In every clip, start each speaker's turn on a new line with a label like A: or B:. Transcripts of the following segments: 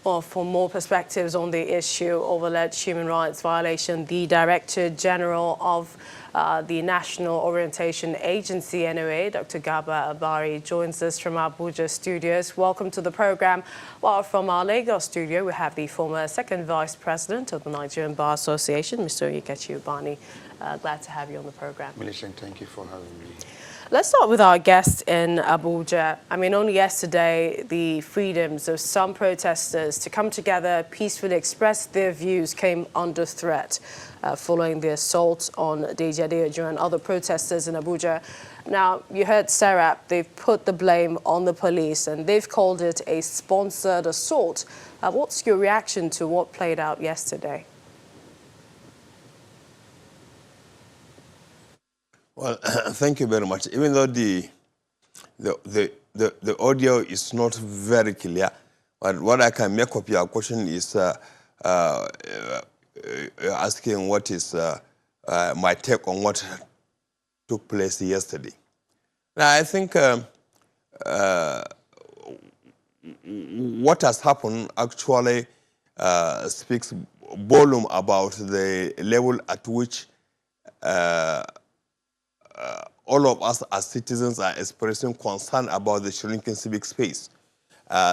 A: Well, for more perspectives on the issue of alleged human rights violation, the Director General of the National Orientation Agency, NOA, Dr. Garba Abari, joins us from Abuja studios. Welcome to the program. While from our Lagos studio, we have the former Second Vice President of the Nigerian Bar Association, Mr. Onyekachi Ubani. Glad to have you on the program.
B: Millicent, thank you for having me.
A: Let's start with our guest in Abuja. I mean, only yesterday, the freedoms of some protesters to come together, peacefully express their views came under threat following the assault on Deji Adeojo and other protesters in Abuja. Now, you heard Serap, they've put the blame on the police and they've called it a sponsored assault. What's your reaction to what played out yesterday?
C: Well, thank you very much. Even though the audio is not very clear, but what I can make of your question is asking what is my take on what took place yesterday. Now, I think what has happened actually speaks volume about the level at which all of us as citizens are expressing concern about the shrinking civic space,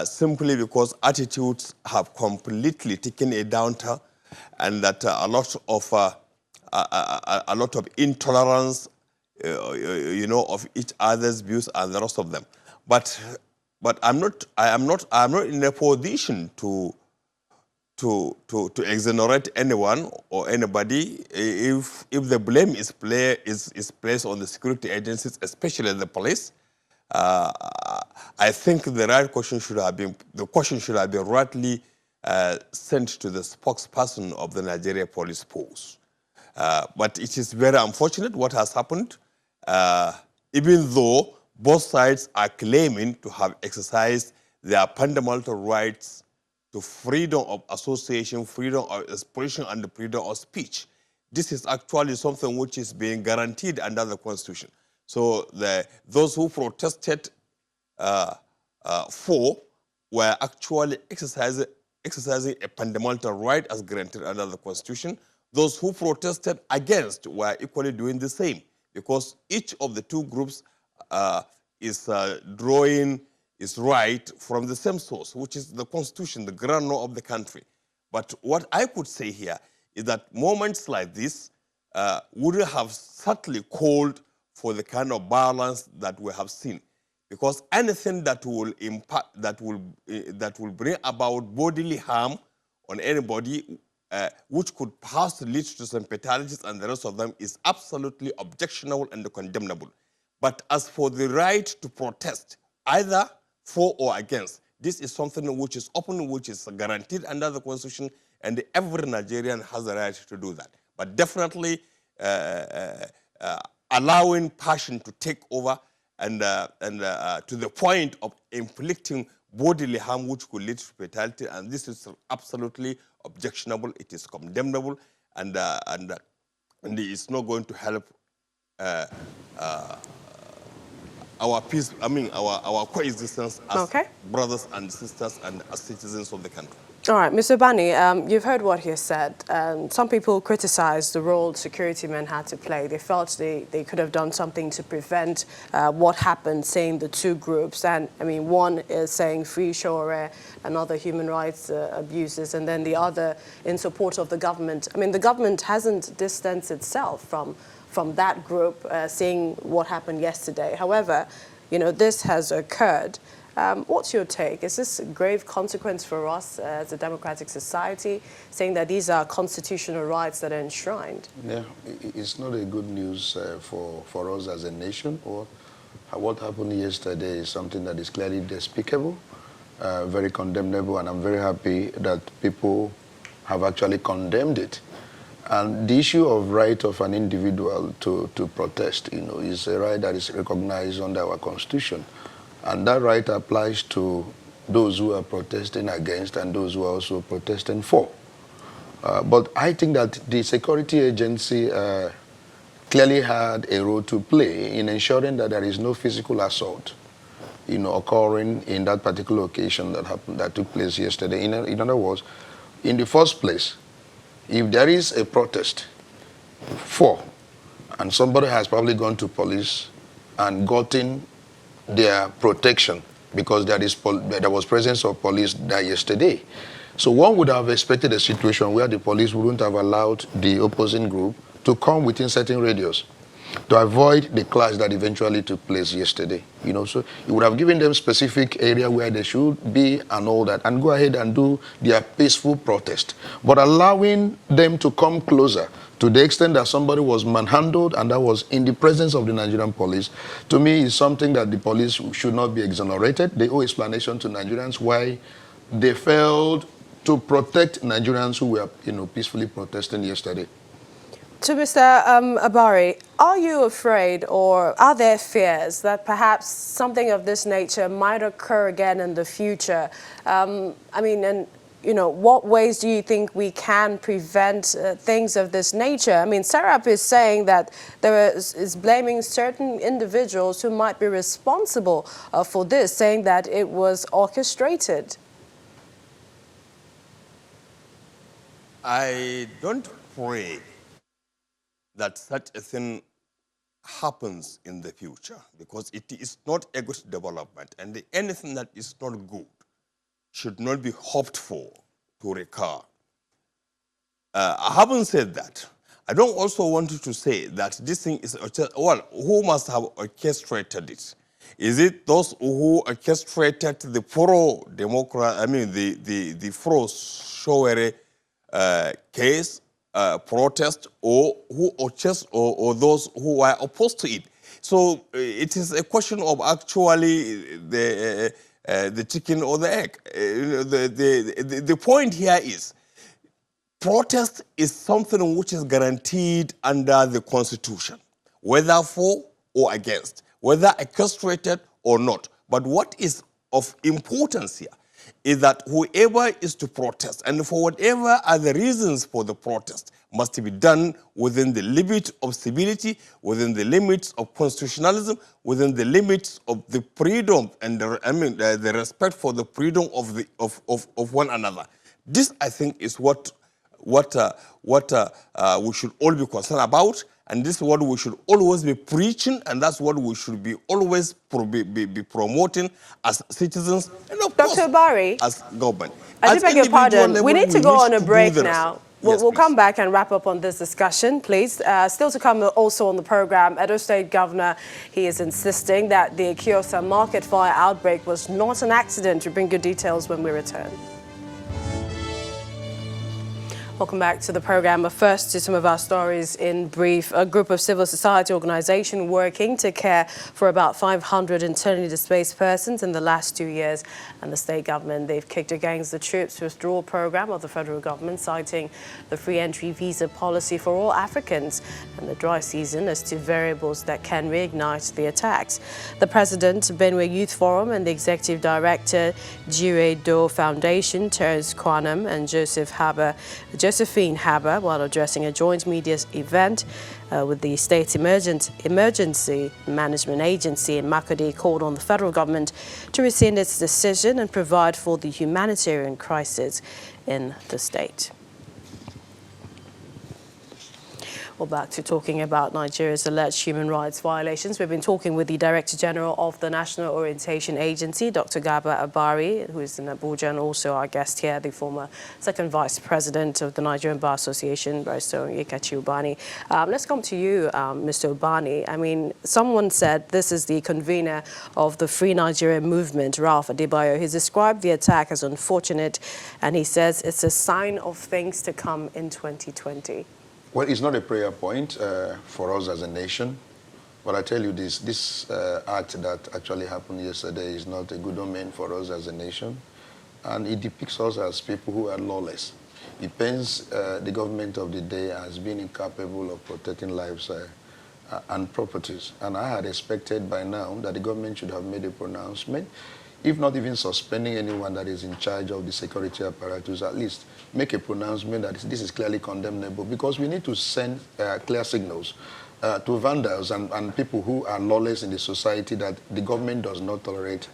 C: simply because attitudes have completely taken a downturn, and that a lot of intolerance, of each other's views and the rest of them. But I am not in a position to exonerate anyone or anybody if the blame is placed on the security agencies, especially the police. I think the question should have been rightly sent to the spokesperson of the Nigeria Police Force. But it is very unfortunate what has happened, even though both sides are claiming to have exercised their fundamental rights to freedom of association, freedom of expression, and the freedom of speech. This is actually something which is being guaranteed under the Constitution. So those who protested for were actually exercising a fundamental right as granted under the Constitution. Those who protested against were equally doing the same, because each of the two groups is drawing is right from the same source, which is the Constitution, the ground law of the country. But what I could say here is that moments like this would have certainly called for the kind of violence that we have seen, because anything that will impact, that will bring about bodily harm on anybody, which could perhaps lead to some fatalities and the rest of them, is absolutely objectionable and condemnable. But as for the right to protest, either for or against, this is something which is open, which is guaranteed under the Constitution, and every Nigerian has the right to do that. But definitely allowing passion to take over and to the point of inflicting bodily harm which could lead to fatality, and this is absolutely objectionable, it is condemnable, and it is not going to help our peace, our coexistence as brothers and sisters and as citizens of the country.
A: All right, Mr. Bani, you've heard what he said. Some people criticized the role security men had to play. They felt they could have done something to prevent what happened, saying the two groups. And, I mean, one is saying free Shore and other human rights abuses, and then the other in support of the government. I mean, the government hasn't distanced itself from that group, seeing what happened yesterday. However, this has occurred. What's your take? Is this a grave consequence for us as a democratic society, saying that these are constitutional rights that are enshrined?
B: Yeah, it's not a good news for us as a nation. Or what happened yesterday is something that is clearly despicable, very condemnable, and I'm very happy that people have actually condemned it. And the issue of right of an individual to protest, is a right that is recognized under our Constitution. And that right applies to those who are protesting against and those who are also protesting for. But I think that the security agency clearly had a role to play in ensuring that there is no physical assault occurring in that particular occasion that took place yesterday. In other words, in the first place, if there is a protest and somebody has probably gone to police and gotten their protection because there was presence of police there yesterday. So one would have expected a situation where the police wouldn't have allowed the opposing group to come within certain radius to avoid the clash that eventually took place yesterday. So it would have given them specific area where they should be and all that, and go ahead and do their peaceful protest. But allowing them to come closer to the extent that somebody was manhandled and that was in the presence of the Nigerian police, to me is something that the police should not be exonerated. They owe explanation to Nigerians why they failed to protect Nigerians who were peacefully protesting yesterday.
A: To Mr. Abari, are you afraid, or are there fears that perhaps something of this nature might occur again in the future? What ways do you think we can prevent things of this nature? I mean, Serap is saying that is blaming certain individuals who might be responsible for this, saying that it was orchestrated.
C: I don't pray that such a thing happens in the future, because it is not a good development, and anything that is not good should not be hoped for to recur. Having said that, I don't also want to say that this thing is, who must have orchestrated it? Is it those who orchestrated the the pro-Showere case, protest, or those who are opposed to it? So it is a question of actually the chicken or the egg. The point here is, protest is something which is guaranteed under the Constitution, whether for or against, whether orchestrated or not. But what is of importance here is that whoever is to protest, and for whatever are the reasons for the protest, must be done within the limit of civility, within the limits of constitutionalism, within the limits of the freedom and the respect for the freedom of one another. This, I think, is what we should all be concerned about, and this is what we should always be preaching, and that's what we should be always be promoting as citizens, and of course,
A: Dr. Abari,
C: as government.
A: I beg your pardon. We need to go on a break now. We'll come back and wrap up on this discussion, please. Still to come also on the program, Edo State Governor, he is insisting that the Akiosa market fire outbreak was not an accident. We'll bring you details when we return. Welcome back to the program. But first, to some of our stories in brief. A group of civil society organizations working to care for about 500 internally displaced persons in the last 2 years. And the state government, they've kicked against the troops withdrawal program of the federal government, citing the free entry visa policy for all Africans and the dry season as two variables that can reignite the attacks. The president, Benue Youth Forum, and the executive director, Jire Do Foundation, Terence Kwanam, and Josephine Haber, while addressing a joint media event with the State Emergency Management Agency in Makurdi, called on the federal government to rescind its decision and provide for the humanitarian crisis in the state. Well, back to talking about Nigeria's alleged human rights violations. We've been talking with the Director General of the National Orientation Agency, Dr. Garba Abari, who is in Abuja, and also our guest here, the former Second Vice President of the Nigerian Bar Association, Barrister Onyekachi Ubani. Let's come to you, Mr. Ubani. I mean, someone said this is the convener of the Free Nigeria movement, Ralph Adebayo. He's described the attack as unfortunate, and he says it's a sign of things to come in 2020.
B: Well, it's not a prayer point for us as a nation, but I tell you this act that actually happened yesterday is not a good omen for us as a nation, and it depicts us as people who are lawless. It paints the government of the day as being incapable of protecting lives and properties, and I had expected by now that the government should have made a pronouncement, if not even suspending anyone that is in charge of the security apparatus, at least make a pronouncement that this is clearly condemnable, because we need to send clear signals to vandals and people who are lawless in the society that the government does not tolerate,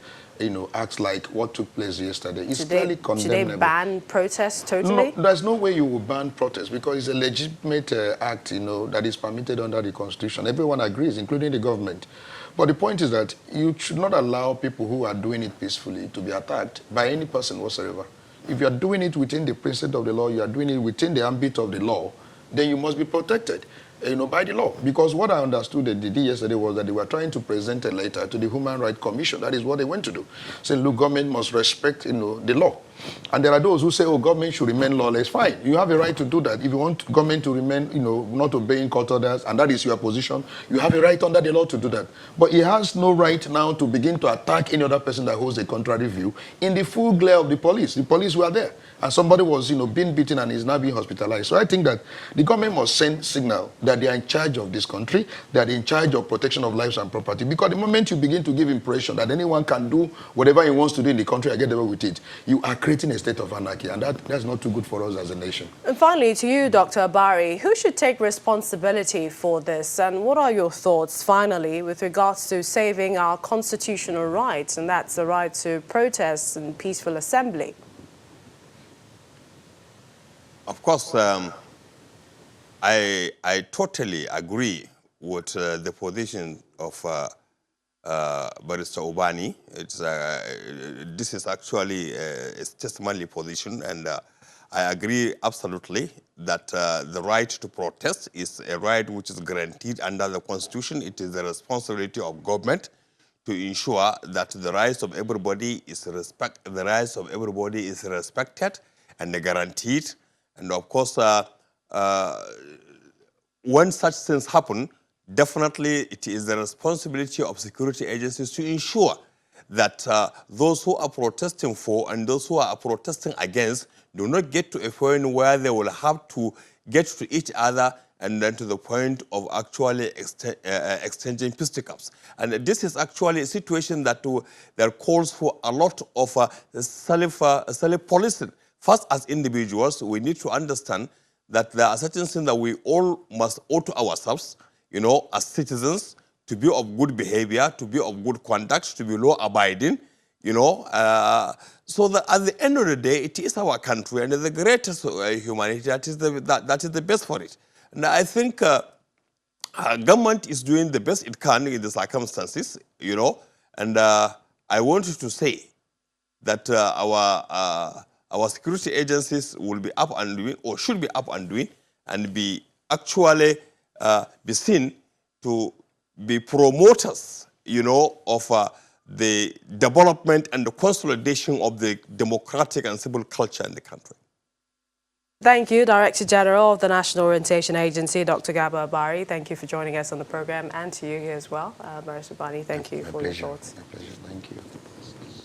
B: acts like what took place yesterday. It's clearly condemnable.
A: Should they ban protests totally?
B: No, there's no way you will ban protests because it's a legitimate act, that is permitted under the Constitution. Everyone agrees, including the government. But the point is that you should not allow people who are doing it peacefully to be attacked by any person whatsoever. If you are doing it within the precinct of the law, you are doing it within the ambit of the law, then you must be protected, by the law. Because what I understood they did yesterday was that they were trying to present a letter to the Human Rights Commission. That is what they went to do. Saying, look, government must respect, the law. And there are those who say, oh, government should remain lawless. Fine, you have a right to do that. If you want government to remain, not obeying court orders, and that is your position, you have a right under the law to do that. But he has no right now to begin to attack any other person that holds a contrary view in the full glare of the police. The police were there. And somebody was, being beaten and is now being hospitalized. So I think that the government must send signal that they are in charge of this country, that they are in charge of protection of lives and property. Because the moment you begin to give impression that anyone can do whatever he wants to do in the country and get away with it, you are creating a state of anarchy. And that's not too good for us as a nation.
A: And finally, to you, Dr. Abari, who should take responsibility for this? And what are your thoughts, finally, with regards to saving our constitutional rights, and that's the right to protest and peaceful assembly?
C: Of course, I totally agree with the position of Barrister Ubani. This is actually a testimonial position, and I agree absolutely that the right to protest is a right which is guaranteed under the Constitution. It is the responsibility of government to ensure that the rights of everybody is respected and guaranteed. And of course, when such things happen, definitely it is the responsibility of security agencies to ensure that those who are protesting for and those who are protesting against do not get to a point where they will have to get to each other and then to the point of actually exchanging fisticuffs. And this is actually a situation that calls for a lot of self-policing. First, as individuals, we need to understand that there are certain things that we all must owe to ourselves, as citizens, to be of good behavior, to be of good conduct, to be law-abiding, so that at the end of the day, it is our country and the greatest humanity that is the best for it. And I think government is doing the best it can in the circumstances, and I wanted to say that our security agencies will be up and doing, or should be up and doing, and be actually be seen to be promoters, of the development and the consolidation of the democratic and civil culture in the country.
A: Thank you, Director General of the National Orientation Agency, Dr. Gaba Abari. Thank you for joining us on the program, and to you here as well, Barrister Bani. Thank you for your thoughts.
B: My pleasure. Thank you.